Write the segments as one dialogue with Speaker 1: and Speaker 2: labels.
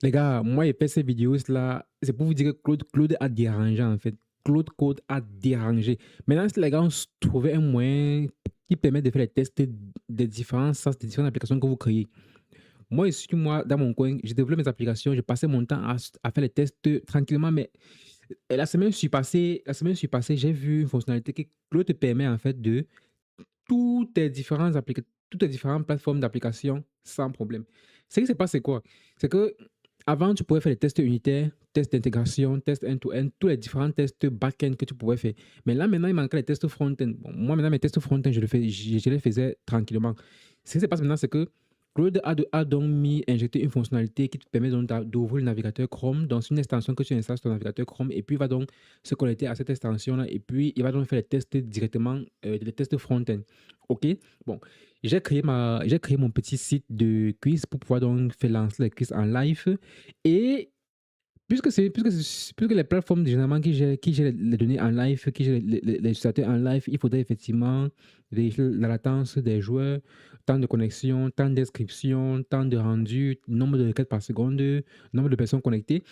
Speaker 1: Les gars, moi, j'ai fait ces vidéos là, c'est pour vous dire que Claude a dérangé en fait. Claude Code a dérangé. Maintenant, si les gars ont trouvé un moyen qui permet de faire les tests des différentes sortes, des différentes applications que vous créez. Moi, ici, moi, dans mon coin, j'ai développé mes applications, j'ai passé mon temps à faire les tests tranquillement, mais la semaine je suis passé, j'ai vu une fonctionnalité que Claude te permet en fait de toutes les différentes plateformes d'application sans problème. Ce qui se passe, c'est quoi? C'est que avant, tu pouvais faire les tests unitaires, tests d'intégration, tests end-to-end, tous les différents tests back-end que tu pouvais faire. Mais là, maintenant, il manquait les tests front-end. Bon, moi, maintenant, mes tests front-end, je les faisais tranquillement. Ce qui se passe maintenant, c'est que Claude a donc injecté une fonctionnalité qui te permet donc d'ouvrir le navigateur Chrome dans une extension que tu installes sur ton navigateur Chrome et puis il va donc se connecter à cette extension-là et puis il va donc faire les tests directement, les tests front-end. OK? Bon, j'ai créé mon petit site de quiz pour pouvoir donc faire lancer les quiz en live et puisque les plateformes généralement qui gèrent les données en live, qui gèrent les utilisateurs en live, il faudrait effectivement vérifier la latence des joueurs, temps de connexion, temps d'inscription, temps de rendu, nombre de requêtes par seconde, nombre de personnes connectées.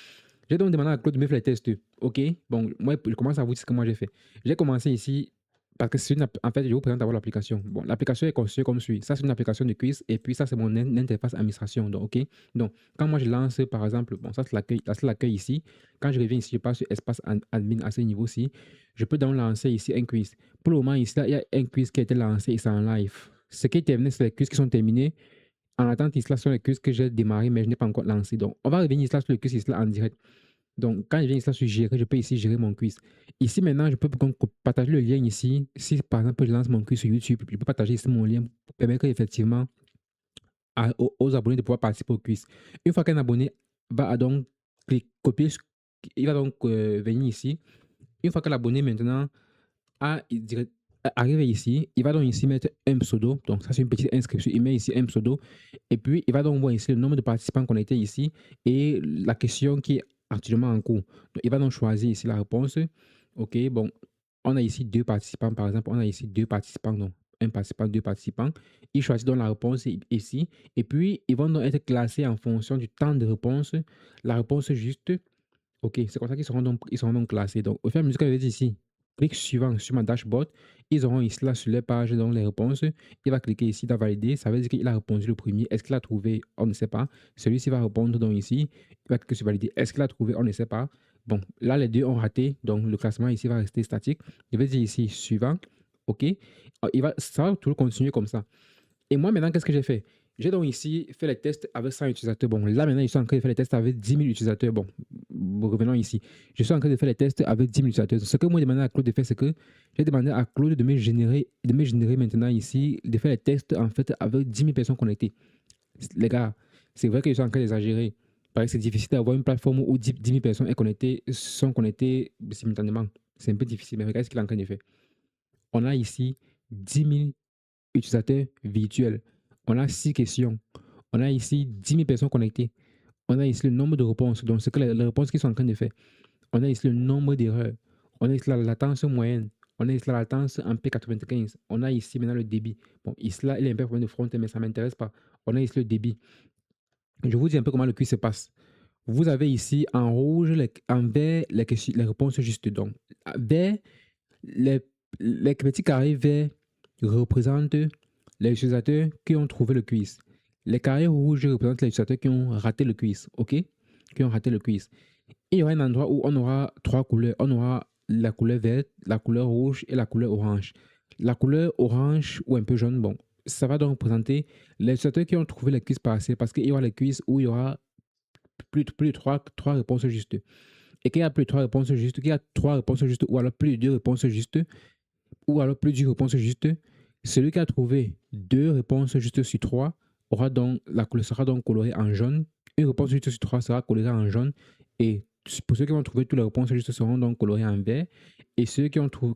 Speaker 1: J'ai donc demandé à Claude de me faire les tests. OK? Bon, moi, je commence à vous dire ce que moi j'ai fait. J'ai commencé ici parce que en fait, je vous présente d'abord l'application. Bon, l'application est conçue comme suit. Ça, c'est une application de quiz et puis ça, c'est mon interface administration. Donc, OK? Donc, quand moi je lance, par exemple, bon, ça, c'est l'accueil ici. Quand je reviens ici, je passe sur espace admin à ce niveau-ci. Je peux donc lancer ici un quiz. Pour le moment, ici, là, il y a un quiz qui a été lancé et c'est en live. Ce qui est terminé, c'est les quiz qui sont terminés. En attente, ici, là, sont les quiz que j'ai démarré, mais je n'ai pas encore lancé. Donc, on va revenir ici, là, sur le quiz ici, là, en direct. Donc, quand je viens ici sur gérer, je peux ici gérer mon quiz. Ici, maintenant, je peux donc partager le lien ici. Si, par exemple, je lance mon quiz sur YouTube, je peux partager ici mon lien pour permettre effectivement aux abonnés de pouvoir participer au quiz. Une fois qu'un abonné va donc copier, il va donc venir ici. Une fois que l'abonné maintenant arrive ici, il va donc ici mettre un pseudo. Donc, ça, c'est une petite inscription. Il met ici un pseudo. Et puis, il va donc voir ici le nombre de participants connectés ici et la question qui est actuellement en cours. Donc, il va donc choisir ici la réponse. OK, bon, on a ici deux participants, par exemple. On a ici deux participants, donc un participant, deux participants. Il choisit donc la réponse ici. Et puis, ils vont donc être classés en fonction du temps de réponse. La réponse juste. OK, c'est comme ça qu'ils seront donc classés. Donc, au fur et à mesure que je dis ici, clic suivant sur ma dashboard, ils auront ici là sur les pages donc les réponses. Il va cliquer ici dans valider. Ça veut dire qu'il a répondu le premier. Est-ce qu'il a trouvé? On ne sait pas. Celui-ci va répondre donc ici. Il va cliquer sur valider. Est-ce qu'il a trouvé? On ne sait pas. Bon, là, les deux ont raté. Donc, le classement ici va rester statique. Je vais dire ici suivant. OK. Ça va toujours continuer comme ça. Et moi, maintenant, qu'est-ce que j'ai fait? J'ai donc ici fait les tests avec 100 utilisateurs. Bon, là, maintenant, je suis en train de faire les tests avec 10 000 utilisateurs. Bon, revenons ici. Je suis en train de faire les tests avec 10 000 utilisateurs. Ce que moi, j'ai demandé à Claude de faire, c'est que j'ai demandé à Claude de me générer maintenant ici, de faire les tests, en fait, avec 10 000 personnes connectées. Les gars, c'est vrai que je suis en train d'exagérer. Parce que c'est difficile d'avoir une plateforme où 10 000 personnes sont connectées simultanément. C'est un peu difficile, mais regarde ce qu'il est en train de faire. On a ici 10 000 utilisateurs virtuels. On a 6 questions. On a ici 10 000 personnes connectées. On a ici le nombre de réponses. Donc, c'est que les réponses qu'ils sont en train de faire. On a ici le nombre d'erreurs. On a ici la latence moyenne. On a ici la latence en P95. On a ici maintenant le débit. Bon, ici là, il est un peu problème de front, mais ça ne m'intéresse pas. On a ici le débit. Je vous dis un peu comment le quiz se passe. Vous avez ici en rouge, en vert, les réponses justes. Donc, vert, les, les petits carrés verts représentent les utilisateurs qui ont trouvé le quiz. Les carrés rouges représentent les utilisateurs qui ont raté le quiz. OK? Qui ont raté le quiz. Il y aura un endroit où on aura trois couleurs. On aura la couleur verte, la couleur rouge et la couleur orange. La couleur orange ou un peu jaune, bon, ça va donc représenter les utilisateurs qui ont trouvé le quiz passé parce qu'il y aura les quiz où il y aura plus de trois réponses justes. Et qu'il y a plus de trois réponses justes, qu'il y a trois réponses justes ou alors plus de deux réponses justes, ou alors plus d'une réponse juste, celui qui a trouvé deux réponses justes sur trois sera donc coloré en jaune. Une réponse juste sur trois sera colorée en jaune. Et pour ceux qui vont trouver toutes les réponses justes seront donc colorés en vert. Et ceux qui n'ont trouvé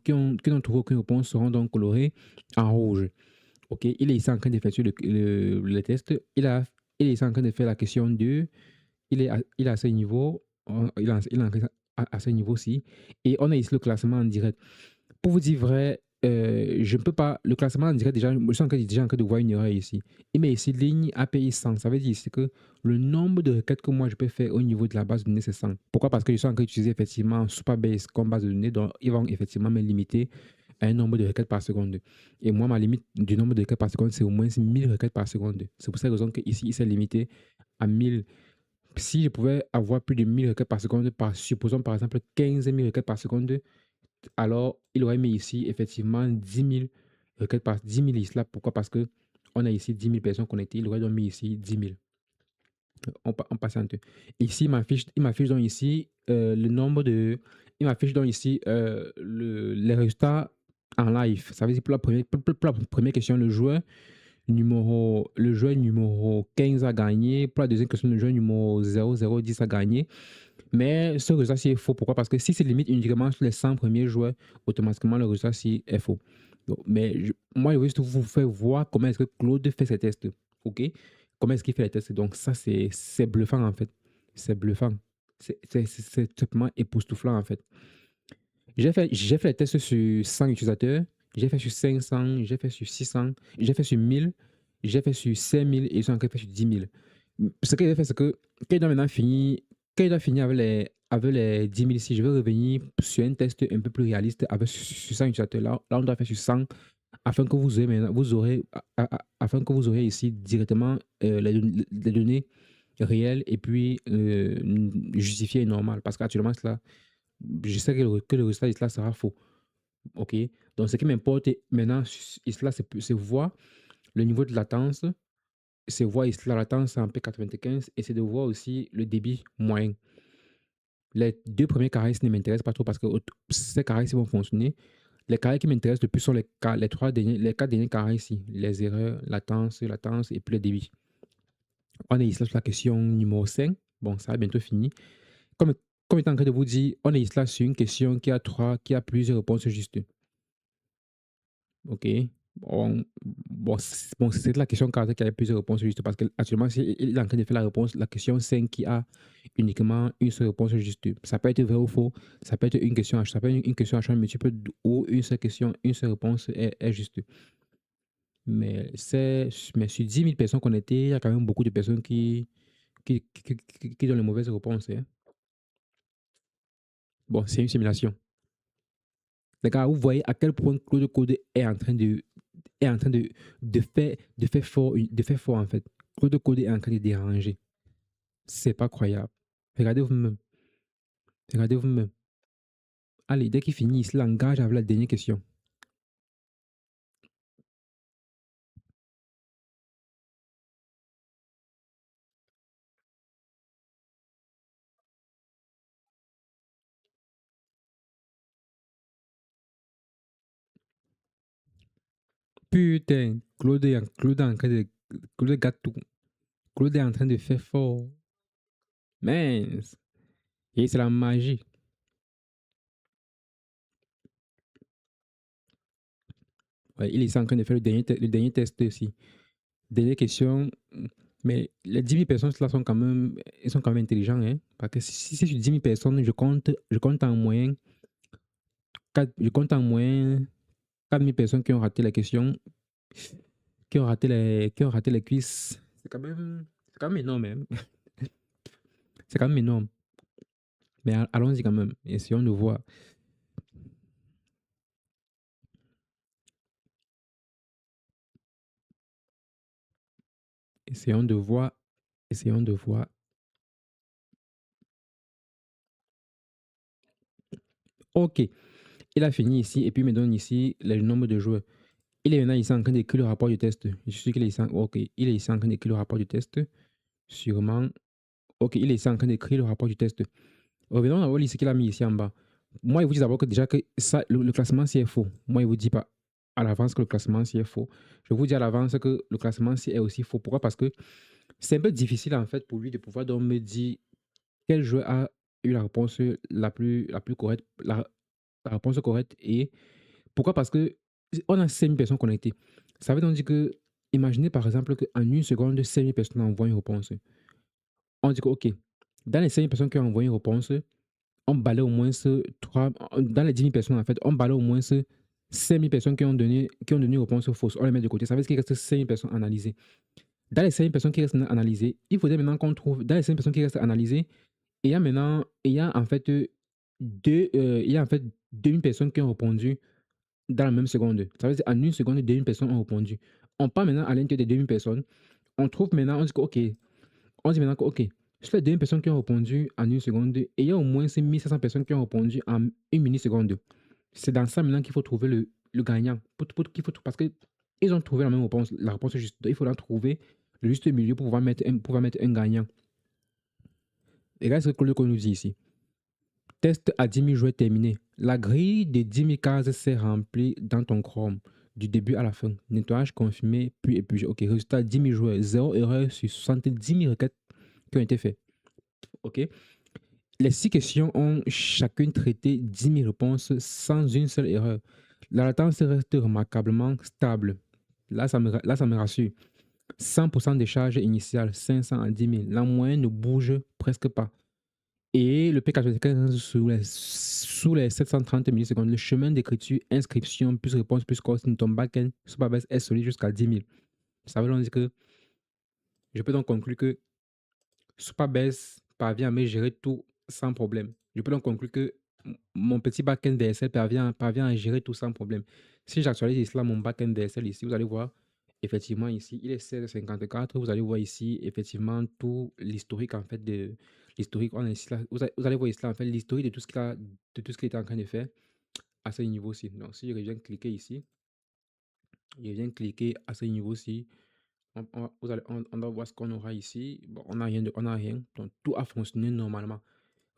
Speaker 1: aucune réponse seront donc colorés en rouge. OK, il est ici en train d'effectuer le test. Il est ici en train de faire la question 2. Il est à ce niveau. Il est à ce niveau-ci. Et on a ici le classement en direct. Pour vous dire vrai, je ne peux pas, le classement, on dirait déjà, je suis déjà en train de voir une erreur ici. Il met ici ligne API 100. Ça veut dire ici que le nombre de requêtes que moi je peux faire au niveau de la base de données, c'est 100. Pourquoi? Parce que je suis en train d'utiliser effectivement Supabase comme base de données, donc ils vont effectivement me limiter à un nombre de requêtes par seconde. Et moi, ma limite du nombre de requêtes par seconde, c'est au moins 1000 requêtes par seconde. C'est pour cette raison qu'ici, il s'est limité à 1000. Si je pouvais avoir plus de 1000 requêtes par seconde, supposons par exemple 15 000 requêtes par seconde, alors il aurait mis ici effectivement 10 000 requêtes par 10 000 ici là. Pourquoi? Parce que on a ici 10 000 personnes connectées. Il aurait donc mis ici 10 000. On passe un peu. Ici, il m'affiche donc ici le nombre de. Il m'affiche donc ici les résultats en live. Ça veut dire pour la première question, le joueur numéro 15 a gagné. Pour la deuxième question, le joueur numéro 0010 a gagné. Mais ce résultat-ci est faux. Pourquoi? Parce que si c'est limite uniquement sur les 100 premiers joueurs, automatiquement, le résultat-ci est faux. Donc, mais moi, je veux juste vous faire voir comment est-ce que Claude fait ses tests. OK? Comment est-ce qu'il fait les tests. Donc, ça, c'est bluffant, en fait. C'est bluffant. C'est simplement époustouflant, en fait. J'ai fait les tests sur 100 utilisateurs. J'ai fait sur 500. J'ai fait sur 600. J'ai fait sur 1000. J'ai fait sur 5000. Et ils sont encore fait sur 10 000. Ce que j'ai fait, c'est que quand il a maintenant fini, quand il a fini avec les 10 000 ici, je vais revenir sur un test un peu plus réaliste avec sur 100 utilisateurs. Là, on doit faire sur 100 afin que vous aurez, maintenant, afin que vous aurez ici directement les données réelles et puis justifiées et normales. Parce qu'actuellement, cela, je sais que le résultat ici là sera faux. OK? Donc, ce qui m'importe maintenant, ici là, c'est voir le niveau de latence, c'est voir ici la latence en P95 et c'est de voir aussi le débit moyen. Les deux premiers carrés ne m'intéressent pas trop parce que ces carrés vont fonctionner. Les carrés qui m'intéressent le plus sont les quatre derniers carrés ici. Les erreurs, latence et puis le débit. On est ici sur la question numéro 5. Bon, ça va bientôt fini. Comme, comme étant en train de vous dire, on est ici là sur une question qui a plusieurs réponses justes. OK. C'est la question caractère qui a plusieurs réponses justes parce qu'actuellement, il est en train de faire la question 5 qui a uniquement une seule réponse juste. Ça peut être vrai ou faux, ça peut être une question à, ça peut être une question à choix multiple ou une seule question, une seule réponse est juste. Mais sur 10 000 personnes connectées, il y a quand même beaucoup de personnes qui donnent les mauvaises réponses. Hein. Bon, c'est une simulation. Les gars, vous voyez à quel point Claude Code est en train de faire fort en fait. Claude Code est en train de déranger. C'est pas croyable. Regardez vous-même. Regardez vous-même. Allez, dès qu'il finit, il se l'engage avec la dernière question. Putain, Claude gâte tout. Claude est en train de faire fort. Mince. Et c'est la magie. Ouais, il est en train de faire le dernier test aussi. Dernière question. Mais les 10 000 personnes là ils sont quand même intelligents. Hein? Parce que si c'est sur 10 000 personnes, je compte en moyenne, je compte en moyenne 4 000 personnes qui ont raté la question, qui ont raté les quiz. C'est quand même énorme. Hein? C'est quand même énorme. Mais allons-y quand même. Essayons de voir. Essayons de voir. Essayons de voir. Ok. Il a fini ici et puis il me donne ici le nombre de joueurs. Il est maintenant ici en train d'écrire le rapport du test. Je suis sûr qu'il est ici. Ok. Il est ici en train d'écrire le rapport du test. Sûrement. Ok. Il est ici en train d'écrire le rapport du test. Revenons à voir ce qu'il a mis ici en bas. Moi, il vous dit d'abord que déjà que ça, le classement, c'est faux. Moi, il vous dit pas à l'avance que le classement, c'est faux. Je vous dis à l'avance que le classement, est aussi faux. Pourquoi? Parce que c'est un peu difficile, en fait, pour lui de pouvoir donc me dire quel joueur a eu la réponse la plus correcte, la réponse correcte. Et pourquoi? Parce que on a 5000 personnes connectées. Ça veut donc dire que, imaginez par exemple qu'en une seconde, 5000 personnes envoient une réponse. On dit que, OK, dans les 5000 personnes qui ont envoyé une réponse, on balaye au moins 3, dans les 10 000 personnes, en fait, on balaye au moins 5000 personnes qui ont donné une réponse fausse. On les met de côté. Ça veut dire qu'il reste 5000 personnes analysées. Dans les 5000 personnes qui restent analysées, il faudrait maintenant qu'on trouve, dans les 5000 personnes qui restent analysées, il y a en fait, il y a en fait 2000 personnes qui ont répondu dans la même seconde. Ça veut dire en une seconde, 2000 personnes ont répondu. On part maintenant à l'intérieur des 2000 personnes. On trouve maintenant, on dit que, OK, on dit maintenant que, OK, sur les 2000 personnes qui ont répondu en une seconde, il y a au moins 1500 personnes qui ont répondu en une milliseconde. C'est dans ça maintenant qu'il faut trouver le gagnant. Parce qu'ils ont trouvé la réponse juste. Il faudra trouver le juste milieu pour pouvoir mettre un gagnant. Et regarde ce que le nous dit ici. Test à 10 000 joueurs terminé. La grille de 10 000 cases s'est remplie dans ton Chrome du début à la fin. Nettoyage confirmé, puis épluché. OK, résultat 10 000 joueurs. 0 erreur sur 70 000 requêtes qui ont été faites. OK. Les 6 questions ont chacune traité 10 000 réponses sans une seule erreur. La latence reste remarquablement stable. Là, ça me rassure. 100% de charge initiale, 500 à 10 000. La moyenne ne bouge presque pas. Et le P95 sous les 730 millisecondes. Le chemin d'écriture, inscription, plus réponse, plus code, ton backend, Supabase est solide jusqu'à 10 000. Ça veut donc dire que je peux donc conclure que Supabase parvient à me gérer tout sans problème. Je peux donc conclure que mon petit backend DSL parvient à gérer tout sans problème. Si j'actualise cela, mon backend DSL ici, vous allez voir, effectivement, ici, il est 1654. Vous allez voir ici, effectivement, tout l'historique, en fait, de l'historique. Vous allez voir ici, en fait, l'historique de tout ce qu'il était en train de faire à ce niveau-ci. Donc, si je reviens cliquer ici, je viens cliquer à ce niveau-ci, on doit voir ce qu'on aura ici. Bon, on n'a rien, on n'a rien. Donc, tout a fonctionné normalement.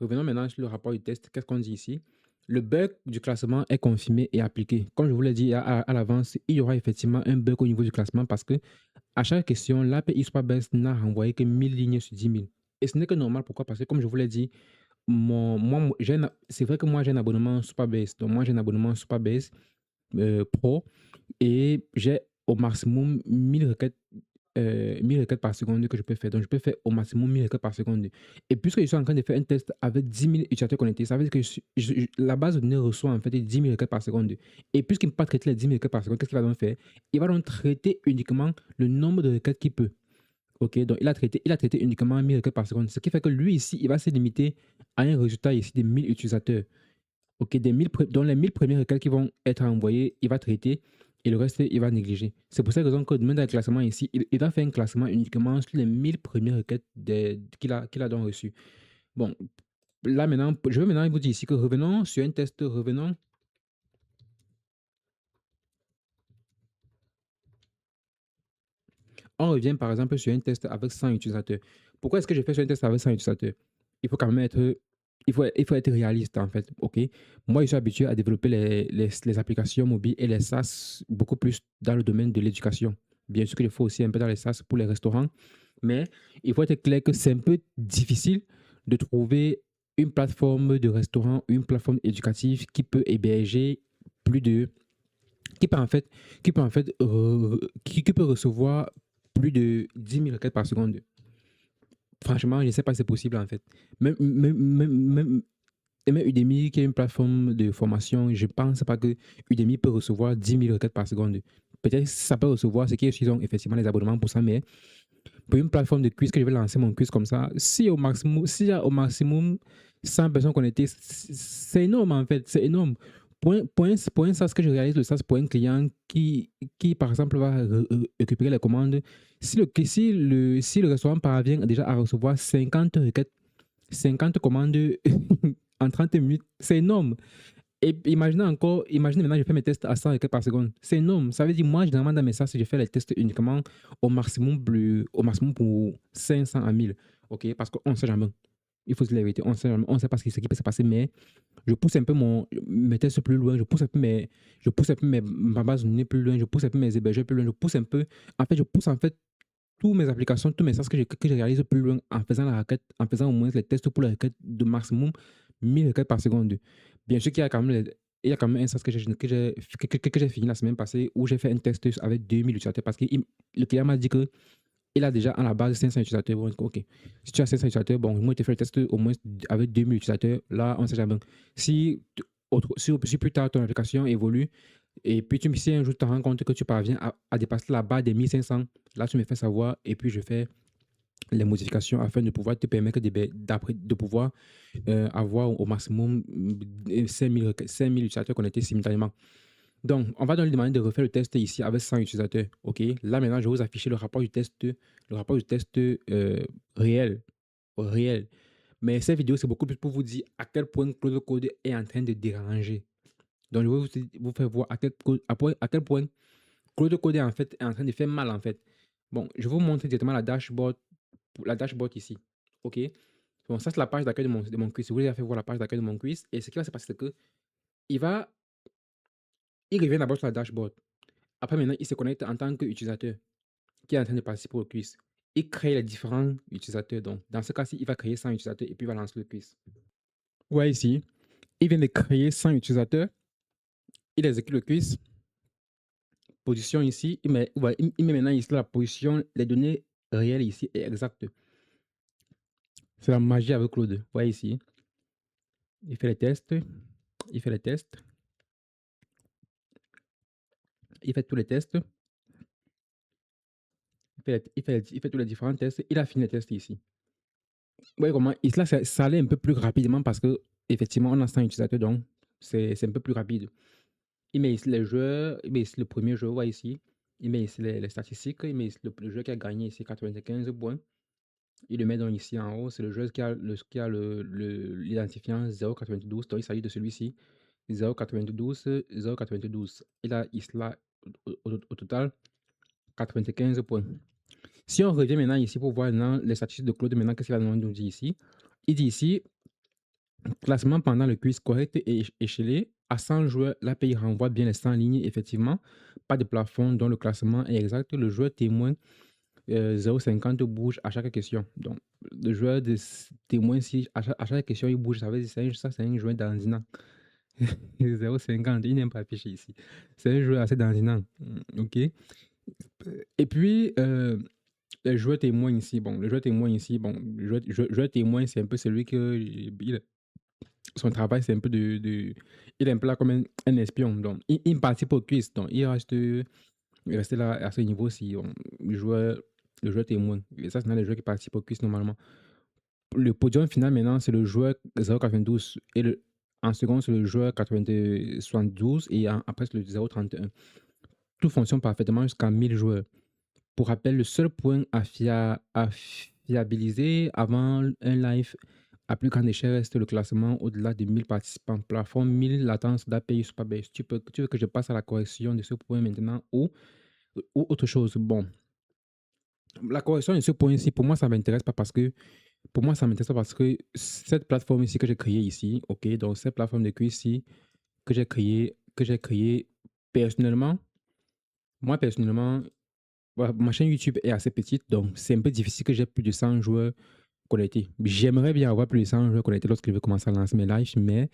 Speaker 1: Revenons maintenant sur le rapport du test. Qu'est-ce qu'on dit ici? Le bug du classement est confirmé et appliqué. Comme je vous l'ai dit à l'avance, il y aura effectivement un bug au niveau du classement parce que à chaque question, l'API Supabase n'a renvoyé que 1000 lignes sur 10 000. Et ce n'est que normal. Pourquoi? Parce que comme je vous l'ai dit, c'est vrai que moi j'ai un abonnement Supabase. Donc moi j'ai un abonnement Supabase Pro et j'ai au maximum 1000 requêtes par seconde que je peux faire. Donc, je peux faire au maximum 1000 requêtes par seconde. Et puisque je suis en train de faire un test avec 10 000 utilisateurs connectés, ça veut dire que la base de données reçoit en fait 10 000 requêtes par seconde. Et puisqu'il ne peut pas traiter les 10 000 requêtes par seconde, qu'est-ce qu'il va donc faire? Il va donc traiter uniquement le nombre de requêtes qu'il peut. OK, donc il a traité uniquement 1000 requêtes par seconde. Ce qui fait que lui, ici, il va se limiter à un résultat ici de 1000 utilisateurs. OK, dans les 1000 premières requêtes qui vont être envoyées, il va traiter et le reste, il va négliger. C'est pour cette raison que dans le classement ici, il va faire un classement uniquement sur les 1000 premières requêtes qu'il a donc reçues. Bon, là maintenant, je vais maintenant vous dire ici que revenons sur un test, on revient par exemple sur un test avec 100 utilisateurs. Pourquoi est-ce que je fais sur un test avec 100 utilisateurs? Il faut quand même être, il faut être réaliste en fait. OK? Moi, je suis habitué à développer les applications mobiles et les SaaS beaucoup plus dans le domaine de l'éducation. Bien sûr qu'il faut aussi un peu dans les SaaS pour les restaurants, mais il faut être clair que c'est un peu difficile de trouver une plateforme de restaurant, une plateforme éducative qui peut héberger plus de, qui peut recevoir plus de 10 000 requêtes par seconde. Franchement, je ne sais pas si c'est possible en fait. Même Udemy, qui est une plateforme de formation, je ne pense pas que Udemy peut recevoir 10 000 requêtes par seconde. Peut-être que ça peut recevoir, c'est qu'ils ont effectivement les abonnements pour ça, mais pour une plateforme de quiz que je vais lancer mon quiz comme ça, s'il y a au maximum 100 personnes connectées, c'est énorme en fait, c'est énorme. Pour un SaaS que je réalise, le SaaS pour un client qui par exemple, va récupérer les commandes, si le restaurant parvient déjà à recevoir 50 requêtes, 50 commandes en 30 minutes, c'est énorme. Et imaginez maintenant, je fais mes tests à 100 requêtes par seconde. C'est énorme. Ça veut dire, moi, généralement, dans mes SaaS, je fais les tests uniquement au maximum pour 500 à 1000. OK? Parce qu'on ne sait jamais. Il faut se dire la vérité. On ne sait pas ce qui peut se passer, mais je pousse un peu mes tests plus loin. Ma base de données plus loin. Je pousse un peu mes hébergeurs plus loin. Je pousse en fait toutes mes applications, tous mes SaaS que je réalise plus loin en faisant la requête, en faisant au moins les tests pour la requête de maximum 1000 requêtes par seconde. Bien sûr qu'il y a quand même, il y a quand même un SaaS que j'ai fini la semaine passée où j'ai fait un test avec 2000 utilisateurs parce que le client m'a dit que il a déjà à la base 500 utilisateurs. Bon, OK. Si tu as 500 utilisateurs, bon, moi, je te fais le test au moins avec 2000 utilisateurs. Là, on ne sait jamais. Si plus tard ton application évolue, Et puis, si un jour tu te rends compte que tu parviens à dépasser la barre des 1500, là, tu me fais savoir et puis je fais les modifications afin de pouvoir te permettre de pouvoir avoir au maximum 5000 utilisateurs connectés simultanément. Donc, on va donc lui demander de refaire le test ici avec 100 utilisateurs. OK. Là, maintenant, je vais vous afficher le rapport du test réel. Réel. Mais cette vidéo, c'est beaucoup plus pour vous dire à quel point Claude Code est en train de déranger. Donc, je vais vous faire voir à quel point Claude Code en fait, est en train de faire mal, en fait. Bon, je vais vous montrer directement la dashboard ici. OK. Bon, ça, c'est la page d'accueil de mon quiz. Je vous ai fait voir la page d'accueil de mon quiz. Et ce qui va se passer, c'est que il revient d'abord sur la dashboard. Après, maintenant, il se connecte en tant qu'utilisateur qui est en train de participer au quiz. Il crée les différents utilisateurs. Donc, dans ce cas-ci, il va créer 100 utilisateurs et puis il va lancer le quiz. Ouais, ici, il vient de créer 100 utilisateurs. Il exécute le quiz. Position ici. Il met maintenant ici la position, les données réelles ici et exactes. C'est la magie avec Claude. Vous voyez ici. Il fait les tests. Il fait les tests. Il fait tous les tests. Il fait tous les différents tests. Il a fini les tests ici. Oui, comment là, ça allait un peu plus rapidement parce que effectivement, on a 100 utilisateurs, donc c'est un peu plus rapide. Il met ici les joueurs, il met ici le premier joueur, voit ici. Il met ici les statistiques, il met ici le joueur qui a gagné ici 95 points. Il le met donc ici en haut, c'est le joueur qui a l'identifiant 0,92, donc il s'agit de celui-ci, 0,92, 0,92. Il a ici là, au total, 95 points. Si on revient maintenant ici pour voir maintenant les statistiques de Claude, maintenant, qu'est-ce qu'il va nous dire ici? Il dit ici, classement pendant le quiz correct et échelé. À 100 joueurs, l'API renvoie bien les 100 lignes, effectivement. Pas de plafond dont le classement est exact. Le joueur témoin 0,50 bouge à chaque question. Donc, le joueur de témoin, si à chaque question il bouge, ça veut dire ça, c'est un joueur dansinant. 0,50, il n'est pas affiché ici. C'est un joueur assez dansinant. OK. Et puis, le joueur témoin ici, le joueur témoin, c'est un peu celui que son travail, c'est un peu il est un peu là comme un espion. Donc, il participe au quiz. Donc, il reste là à ce niveau si le joueur témoin. Et ça, c'est dans les joueurs qui participent au quiz normalement. Le podium final maintenant, c'est le joueur 0,92. Et en second, c'est le joueur 72. Et après, c'est le 0,31. Tout fonctionne parfaitement jusqu'à 1000 joueurs. Pour rappel, le seul point à fiabiliser avant un live à plus grande échelle reste le classement au-delà de 1000 participants. Plafond 1000, latence d'API Superbase. Tu veux que je passe à la correction de ce point maintenant ou autre chose? Bon, la correction de ce point ici, pour moi, ça ne m'intéresse pas parce que cette plateforme ici que j'ai créée ici, ok, donc cette plateforme de quiz ici que j'ai créée personnellement, moi personnellement, ma chaîne YouTube est assez petite, donc c'est un peu difficile que j'ai plus de 100 joueurs connectés. J'aimerais bien avoir plus de 100 joueurs connectés lorsque je vais commencer à lancer mes lives, mais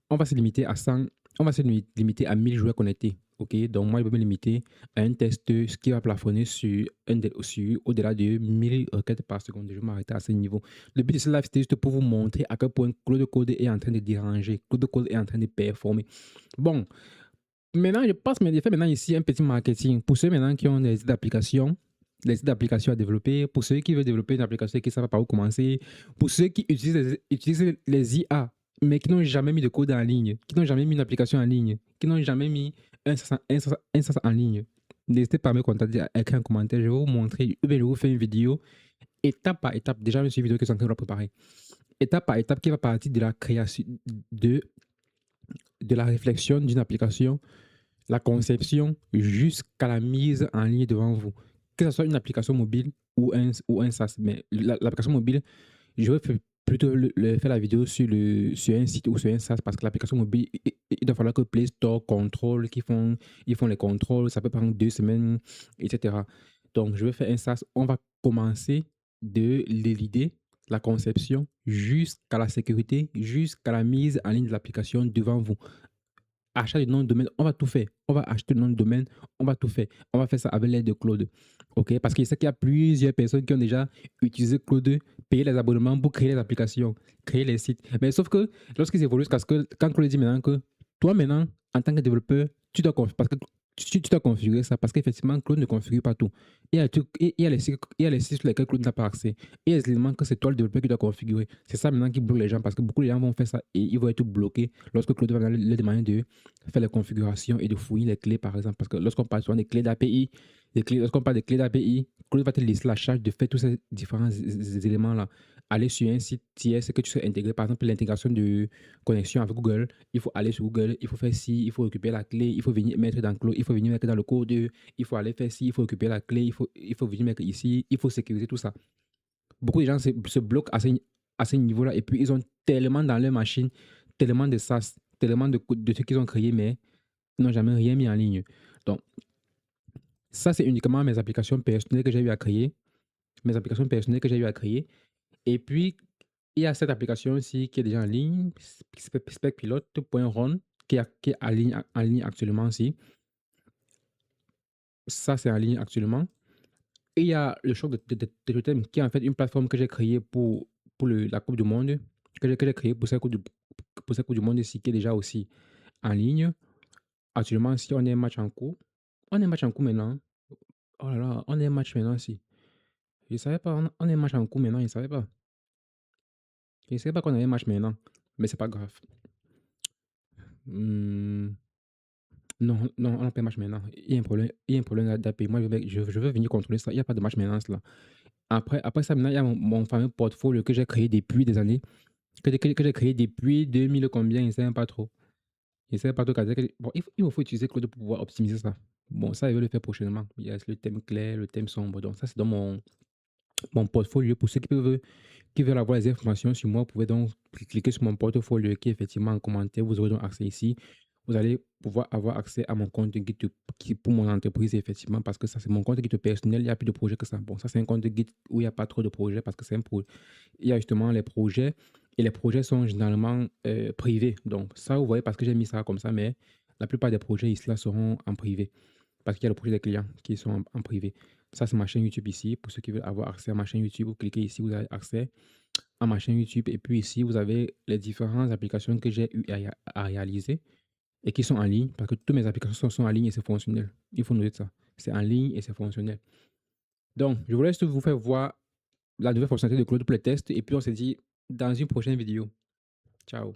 Speaker 1: on va se limiter à 100, on va se limiter à 1000 joueurs connectés. OK, donc moi, je vais me limiter à un test ce qui va plafonner sur au-delà de 1000 requêtes par seconde. Je vais m'arrêter à ce niveau. Le but de ce live, c'était juste pour vous montrer à quel point Claude Code est en train de déranger. Claude Code est en train de performer. Bon, maintenant, je passe mais je fais maintenant ici un petit marketing. Pour ceux maintenant qui ont des sites d'application, à développer, pour ceux qui veulent développer une application et qui ne savent pas par où commencer, pour ceux qui utilisent les IA, mais qui n'ont jamais mis de code en ligne, qui n'ont jamais mis une application en ligne, qui n'ont jamais mis un SaaS en ligne. N'hésitez pas à me contacter, à écrire un commentaire. Je vais vous montrer, je vais vous faire une vidéo étape par étape. Déjà, c'est une vidéo que je suis en train de préparer. Étape par étape qui va partir de la création, de la réflexion d'une application, la conception jusqu'à la mise en ligne devant vous. Que ce soit une application mobile ou un SaaS. Mais l'application mobile, je vais plutôt faire la vidéo sur un site ou sur un SaaS parce que l'application mobile, il doit falloir que Play Store contrôle, ils font les contrôles, ça peut prendre 2 semaines, etc. Donc, je vais faire un SaaS. On va commencer de l'idée, la conception, jusqu'à la sécurité, jusqu'à la mise en ligne de l'application devant vous. Achat de nom de domaine, on va tout faire. On va acheter le nom de domaine, on va tout faire. On va faire ça avec l'aide de Claude. OK? Parce que je sais qu'il y a plusieurs personnes qui ont déjà utilisé Claude, payé les abonnements pour créer les applications, créer les sites. Mais sauf que lorsqu'ils évoluent, parce que quand Claude dit maintenant que toi, maintenant, en tant que développeur, parce que tu dois configurer ça parce qu'effectivement, Claude ne configure pas tout. Il y a les sites sur lesquels Claude n'a pas accès. Et il y a des éléments que c'est toi le développeur qui doit configurer. C'est ça maintenant qui bloque les gens parce que beaucoup de gens vont faire ça et ils vont être bloqués lorsque Claude va leur demander de faire la configuration et de fouiller les clés, par exemple. Parce que lorsqu'on parle souvent des clés d'API, lorsqu'on parle des clés d'API, Claude va te laisser la charge de faire tous ces différents éléments-là. Aller sur un site tiers, c'est que tu sais intégrer, par exemple, l'intégration de connexion avec Google. Il faut aller sur Google, il faut faire ci, il faut récupérer la clé, il faut venir mettre dans Cloud, il faut venir mettre dans le code, il faut aller faire ci, il faut récupérer la clé, il faut venir mettre ici, il faut sécuriser tout ça. Beaucoup de gens se bloquent à ce niveau-là et puis ils ont tellement dans leur machine, tellement de SaaS, tellement de trucs qu'ils ont créés, mais ils n'ont jamais rien mis en ligne. Donc, ça, c'est uniquement mes applications personnelles que j'ai eu à créer. Mes applications personnelles que j'ai eu à créer. Et puis, il y a cette application aussi qui est déjà en ligne, specpilote.ron, qui est en ligne actuellement aussi. Ça, c'est en ligne actuellement. Et il y a le choc de totem, qui est en fait une plateforme que j'ai créée pour la Coupe du Monde, que j'ai créée pour cette Coupe du Monde ici, qui est déjà aussi en ligne. Actuellement, si on est un match en cours, on est un match en cours maintenant. Oh là là, on est un match maintenant aussi. Je ne savais pas, on est un match en cours maintenant, je ne savais pas. Je ne savais pas qu'on avait un match maintenant, mais c'est pas grave. Hmm. Non, non, on n'a pas de match maintenant. Il y a un problème d'API. Moi, je veux venir contrôler ça. Il n'y a pas de match maintenant, là. Après ça, maintenant, il y a mon fameux portfolio que j'ai créé depuis des années, que j'ai créé depuis 2000 combien, je ne sais même pas trop. Je ne sais pas trop. Bon, il me faut utiliser Claude pour pouvoir optimiser ça. Bon, ça, je vais le faire prochainement. Il y a le thème clair, le thème sombre. Donc, ça, c'est dans mon portfolio. Pour ceux qui veulent avoir les informations sur moi, vous pouvez donc cliquer sur mon portfolio qui est effectivement en commentaire. Vous aurez donc accès ici. Vous allez pouvoir avoir accès à mon compte Git pour mon entreprise, effectivement, parce que ça, c'est mon compte Git personnel. Il n'y a plus de projets que ça. Bon, ça, c'est un compte Git où il n'y a pas trop de projets parce que c'est un projet. Il y a justement les projets et les projets sont généralement privés. Donc, ça, vous voyez, parce que j'ai mis ça comme ça, mais la plupart des projets ici là seront en privé parce qu'il y a le projet des clients qui sont en privé. Ça, c'est ma chaîne YouTube ici. Pour ceux qui veulent avoir accès à ma chaîne YouTube, vous cliquez ici, vous avez accès à ma chaîne YouTube. Et puis ici, vous avez les différentes applications que j'ai eu à réaliser et qui sont en ligne, parce que toutes mes applications sont en ligne et c'est fonctionnel. Il faut noter ça. C'est en ligne et c'est fonctionnel. Donc, je vous laisse vous faire voir la nouvelle fonctionnalité de Claude pour les tests et puis on se dit dans une prochaine vidéo. Ciao.